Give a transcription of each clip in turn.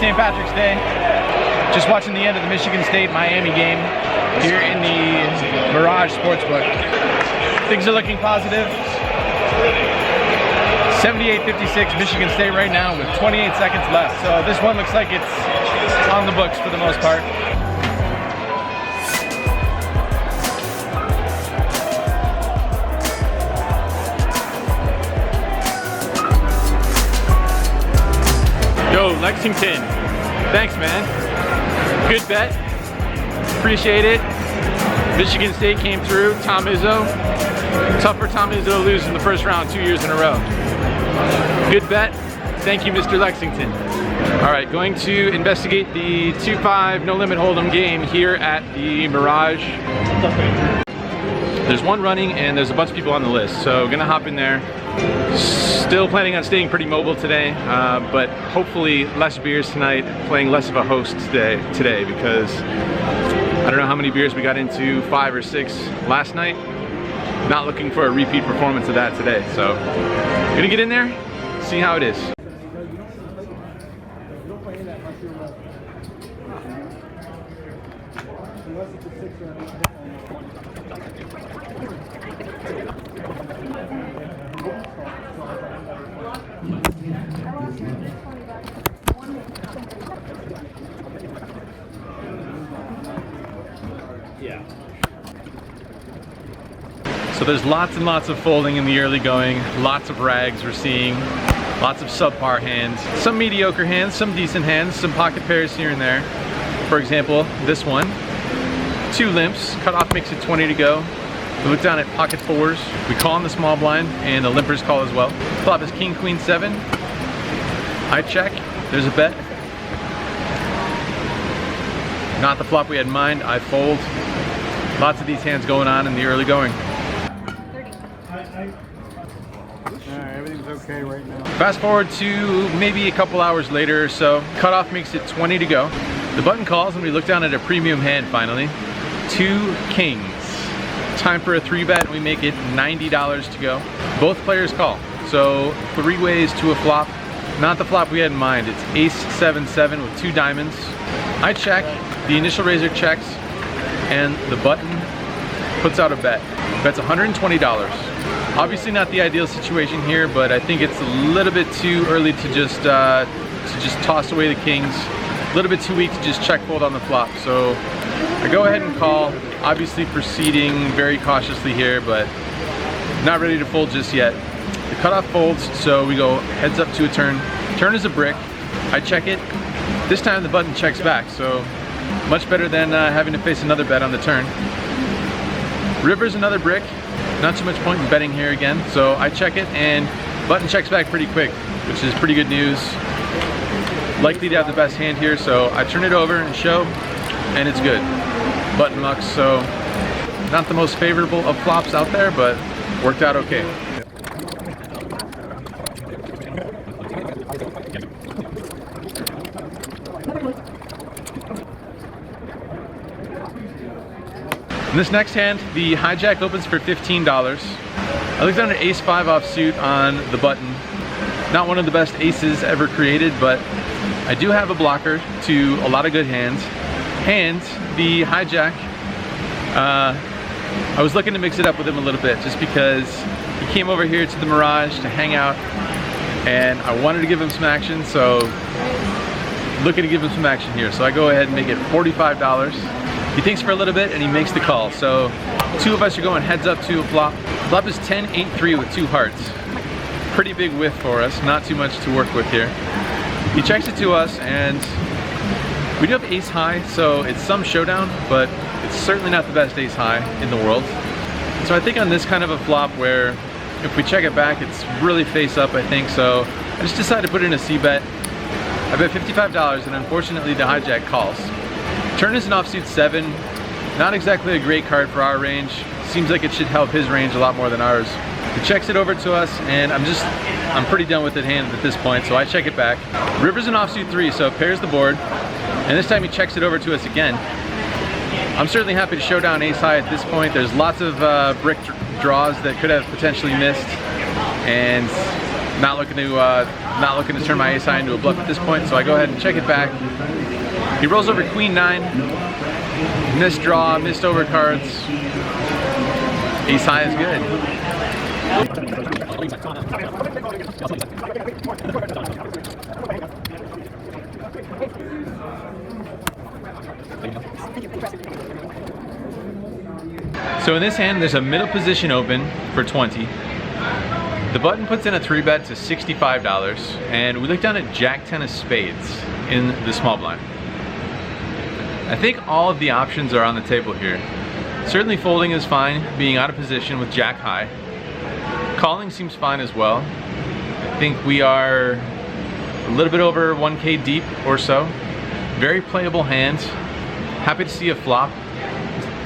St. Patrick's Day. Just watching the end of the Michigan State-Miami game here in the Mirage Sportsbook. Things are looking positive. 78-56 Michigan State right now with 28 seconds left. So this one looks like it's on the books for the most part. Yo, Lexington. Thanks, man. Good bet. Appreciate it. Michigan State came through. Tom Izzo. Tough for Tom Izzo to lose in the first round 2 years in a row. Good bet. Thank you, Mr. Lexington. All right, going to investigate the 2-5 no limit hold'em game here at the Mirage. There's one running and there's a bunch of people on the list, so gonna hop in there. Still planning on staying pretty mobile today, but hopefully less beers tonight, playing less of a host today because I don't know how many beers we got into, 5 or 6 last night. Not looking for a repeat performance of that today, so gonna get in there, see how it is. Yeah. So there's lots and lots of folding in the early going, lots of rags we're seeing, lots of subpar hands, some mediocre hands, some decent hands, some pocket pairs here and there. For example, this one, 2 limps, cutoff makes it 20 to go. We look down at pocket 4s, we call on the small blind, and the limpers call as well. Flop is king, queen, 7. I check, there's a bet. Not the flop we had in mind, I fold. Lots of these hands going on in the early going. Alright, everything's okay right now. Fast forward to maybe a couple hours later or so. Cutoff makes it 20 to go. The button calls and we look down at a premium hand finally. 2 kings. Time for a 3-bet and we make it $90 to go. Both players call. So 3 ways to a flop. Not the flop we had in mind. It's ace 7-7 with 2 diamonds. I check, the initial raiser checks, and the button puts out a bet. Bet's $120. Obviously not the ideal situation here, but I think it's a little bit too early to just toss away the kings. A little bit too weak to just check fold on the flop. So I go ahead and call, obviously proceeding very cautiously here, but not ready to fold just yet. The cutoff folds, so we go heads up to a turn. Turn is a brick, I check it. This time the button checks back, so much better than having to face another bet on the turn. River's another brick, not too much point in betting here again, so I check it and button checks back pretty quick, which is pretty good news. Likely to have the best hand here, so I turn it over and show, and it's good. Button mucks, so not the most favorable of flops out there, but worked out okay. In this next hand, the hijack opens for $15. I looked down at ace 5 offsuit on the button. Not one of the best aces ever created, but I do have a blocker to a lot of good hands. And the hijack, I was looking to mix it up with him a little bit just because he came over here to the Mirage to hang out and I wanted to give him some action, so looking to give him some action here. So I go ahead and make it $45. He thinks for a little bit and he makes the call. So 2 of us are going heads up to a flop. Flop is 10-8-3 with 2 hearts. Pretty big whiff for us, not too much to work with here. He checks it to us and we do have ace high, so it's some showdown, but it's certainly not the best ace high in the world. So I think on this kind of a flop where if we check it back, it's really face up, I think. So I just decided to put in a C-bet. I bet $55 and unfortunately the hijack calls. Turn is an offsuit 7. Not exactly a great card for our range. Seems like it should help his range a lot more than ours. He checks it over to us and I'm pretty done with the hand at this point, so I check it back. River's an offsuit 3, so it pairs the board. And this time he checks it over to us again. I'm certainly happy to show down ace high at this point. There's lots of brick draws that could have potentially missed. And Not looking to turn my ace high into a bluff at this point, so I go ahead and check it back. He rolls over queen 9, missed draw, missed over cards. Ace high is good. So in this hand, there's a middle position open for 20. The button puts in a 3-bet to $65, and we look down at Jack 10 of spades in the small blind. I think all of the options are on the table here. Certainly folding is fine, being out of position with Jack high. Calling seems fine as well. I think we are a little bit over 1K deep or so. Very playable hand. Happy to see a flop.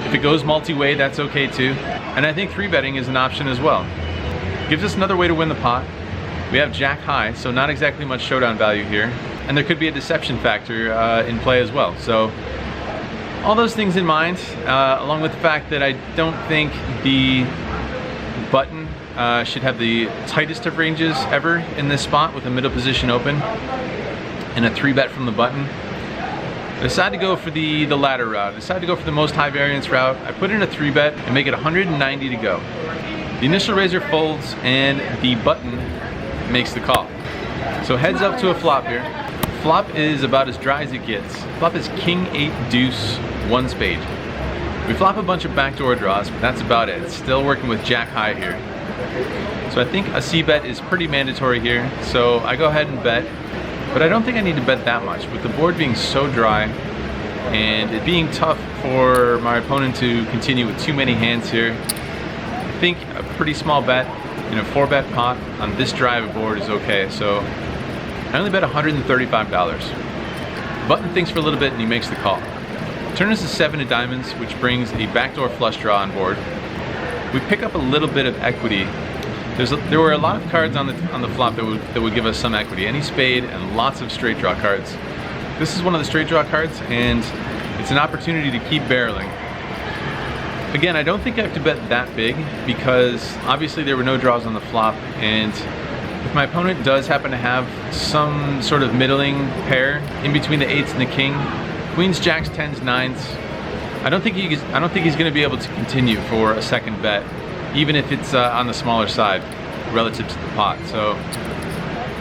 If it goes multi-way, that's okay too. And I think 3-betting is an option as well. Gives us another way to win the pot. We have Jack high, so not exactly much showdown value here. And there could be a deception factor in play as well. So all those things in mind, along with the fact that I don't think the button should have the tightest of ranges ever in this spot with a middle position open and a 3-bet from the button. I decided to go for the ladder route. I decided to go for the most high variance route. I put in a 3-bet and make it 190 to go. The initial raiser folds and the button makes the call. So heads up to a flop here. Flop is about as dry as it gets. Flop is king 8 deuce 1 spade. We flop a bunch of backdoor draws, but that's about it. Still working with Jack high here. So I think a C-bet is pretty mandatory here. So I go ahead and bet, but I don't think I need to bet that much. With the board being so dry and it being tough for my opponent to continue with too many hands here, I think a pretty small bet in a 4-bet pot on this dry of a board is okay. So I only bet $135. Button thinks for a little bit and he makes the call. Turn is a 7 of diamonds, which brings a backdoor flush draw on board. We pick up a little bit of equity. There were a lot of cards on the flop that would give us some equity. Any spade and lots of straight draw cards. This is one of the straight draw cards, and it's an opportunity to keep barreling. Again, I don't think I have to bet that big because obviously there were no draws on the flop, and if my opponent does happen to have some sort of middling pair in between the 8s and the king, queens, jacks, 10s, 9s, I don't think he's going to be able to continue for a second bet, even if it's on the smaller side relative to the pot. So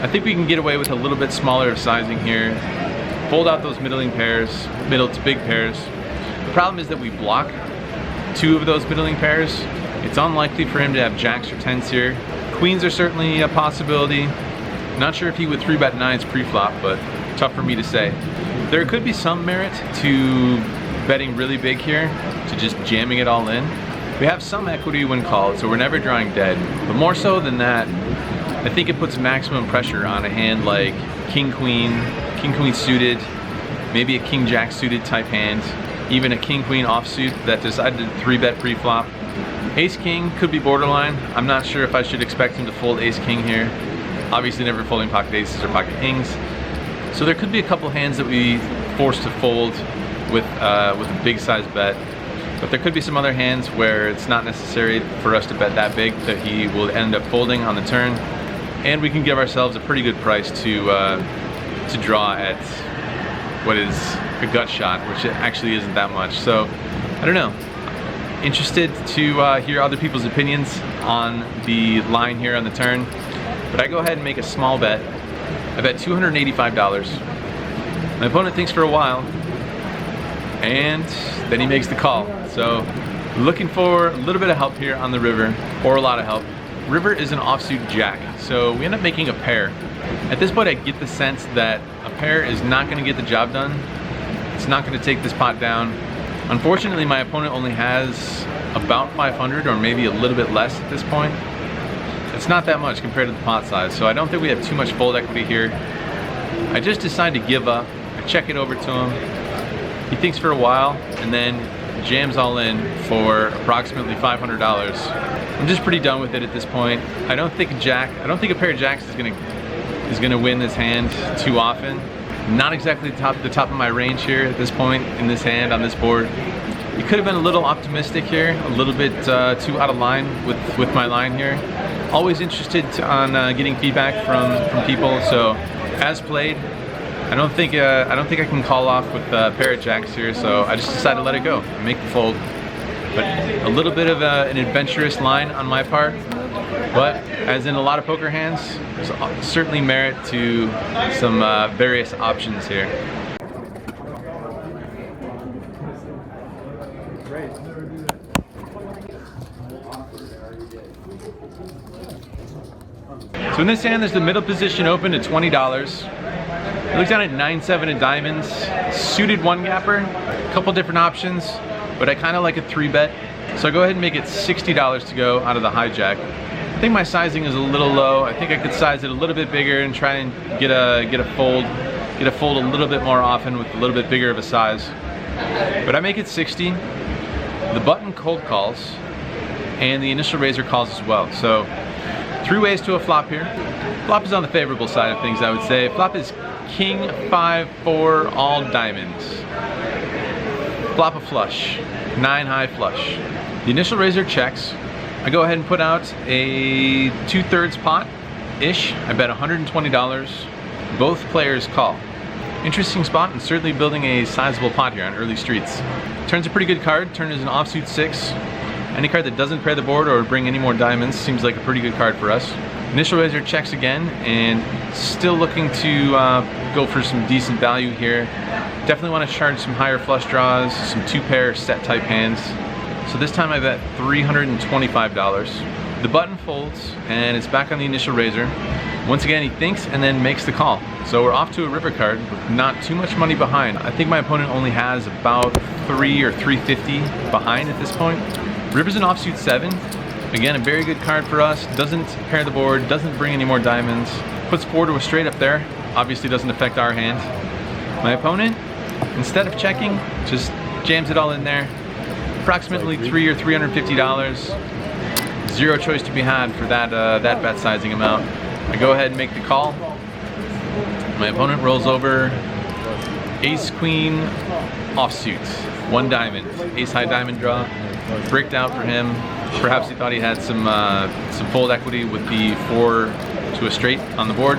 I think we can get away with a little bit smaller of sizing here. Fold out those middling pairs, middle to big pairs. The problem is that we block 2 of those middling pairs. It's unlikely for him to have jacks or 10s here. Queens are certainly a possibility. Not sure if he would 3-bet 9s pre-flop, but tough for me to say. There could be some merit to betting really big here, to just jamming it all in. We have some equity when called, so we're never drawing dead. But more so than that, I think it puts maximum pressure on a hand like king queen suited, maybe a king jack suited type hand, even a king queen offsuit that decided to 3-bet pre-flop. Ace king could be borderline. I'm not sure if I should expect him to fold ace king here. Obviously never folding pocket aces or pocket kings. So there could be a couple hands that we forced to fold with a big size bet. But there could be some other hands where it's not necessary for us to bet that big, that he will end up folding on the turn. And we can give ourselves a pretty good price to draw at what is a gut shot, which actually isn't that much. So I don't know. Interested to hear other people's opinions on the line here on the turn. But I go ahead and make a small bet. I bet $285. My opponent thinks for a while, and then he makes the call. So looking for a little bit of help here on the river, or a lot of help. River is an offsuit jack, so we end up making a pair. At this point I get the sense that a pair is not going to get the job done. It's not going to take this pot down. Unfortunately, my opponent only has about 500 or maybe a little bit less at this point. It's not that much compared to the pot size, so I don't think we have too much fold equity here. I just decide to give up. I check it over to him. He thinks for a while and then jams all in for approximately $500. I'm just pretty done with it at this point. I don't think a pair of jacks is gonna win this hand too often. Not exactly the top of my range here at this point in this hand on this board. You could have been a little optimistic here, a little bit too out of line with my line here. Always interested on getting feedback from people. So as played, I don't think I can call off with parrot jacks here. So I just decided to let it go and make the fold. But a little bit of an adventurous line on my part. But as in a lot of poker hands, there's certainly merit to some various options here. So in this hand, there's the middle position open to $20. I looked down at 9-7 of diamonds, suited one gapper, a couple different options, but I kind of like a 3-bet. So I go ahead and make it $60 to go out of the hijack. I think my sizing is a little low. I think I could size it a little bit bigger and try and get a fold a little bit more often with a little bit bigger of a size. But I make it 60. The button cold calls, and the initial raiser calls as well. So 3 ways to a flop here. Flop is on the favorable side of things, I would say. Flop is king 5-4 all diamonds. Flop a flush, 9 high flush. The initial raiser checks. I go ahead and put out a 2/3 pot-ish. I bet $120. Both players call. Interesting spot, and certainly building a sizable pot here on early streets. Turn's a pretty good card. Turn is an offsuit 6. Any card that doesn't pair the board or bring any more diamonds seems like a pretty good card for us. Initial raiser checks again, and still looking to go for some decent value here. Definitely want to charge some higher flush draws, some 2-pair set type hands. So this time I bet $325. The button folds, and it's back on the initial raiser. Once again, he thinks and then makes the call. So we're off to a river card with not too much money behind. I think my opponent only has about 3 or 350 behind at this point. River's an offsuit 7. Again, a very good card for us. Doesn't pair the board, doesn't bring any more diamonds. Puts 4 to a straight up there. Obviously doesn't affect our hand. My opponent, instead of checking, just jams it all in there. Approximately $300 or $350. Zero choice to be had for that bet sizing amount. I go ahead and make the call. My opponent rolls over ace queen offsuit, 1 diamond, ace high diamond draw. Bricked out for him. Perhaps he thought he had some fold equity with the 4 to a straight on the board,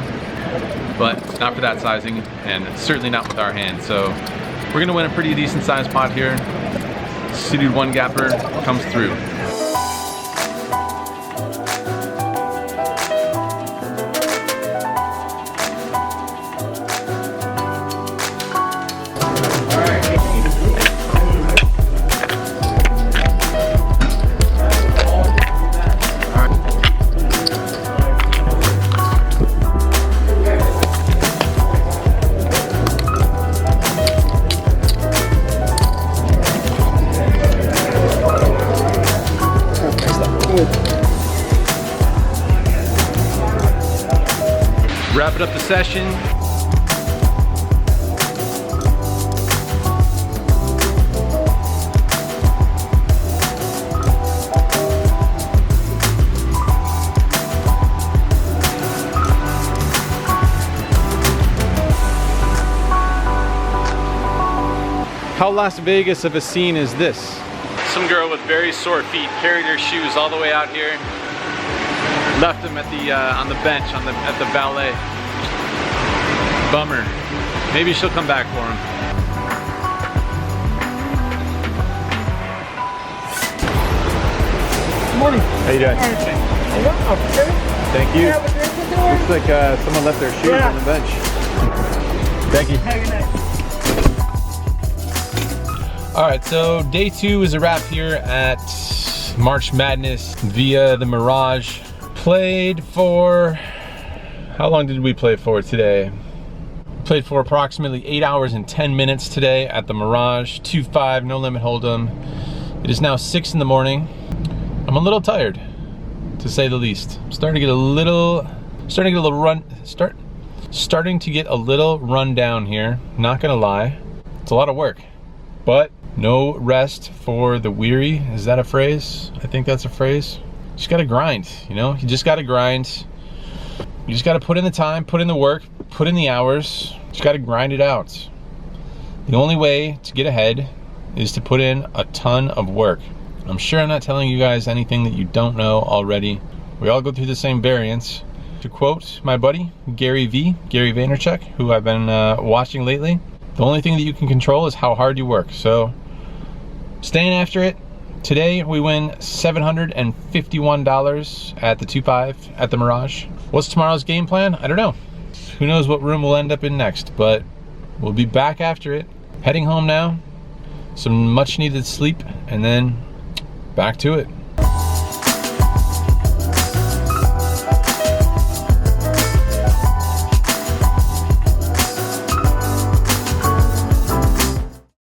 but not for that sizing, and certainly not with our hand. So we're gonna win a pretty decent sized pot here. Suited 1 gapper comes through. Wrapping up the session. How Las Vegas of a scene is this? Some girl with very sore feet carried her shoes all the way out here. Left them at the on the bench at the valet. Bummer. Maybe she'll come back for him. Good morning. How you doing? Thank you. Looks like someone left their shoes on the bench. Thank you. Have a good night. All right, so day 2 is a wrap here at March Madness via the Mirage. Played for, how long did we play for today? Played for approximately 8 hours and 10 minutes today at the Mirage, 2-5, no limit hold'em. It is now 6 in the morning. I'm a little tired, to say the least. I'm starting to get a little run down here, not gonna lie. It's a lot of work, but no rest for the weary. Is that a phrase? I think that's a phrase. You just gotta grind, you know? You just gotta grind. You just gotta put in the time, put in the work, put in the hours. You just gotta grind it out. The only way to get ahead is to put in a ton of work. I'm sure I'm not telling you guys anything that you don't know already, We all go through the same variance. To quote my buddy, Gary Vaynerchuk, who I've been watching lately, the only thing that you can control is how hard you work. So, staying after it. Today we win $751 at the 2.5 at the Mirage. What's tomorrow's game plan? I don't know. Who knows what room we'll end up in next, but we'll be back after it. Heading home now, some much needed sleep, and then back to it.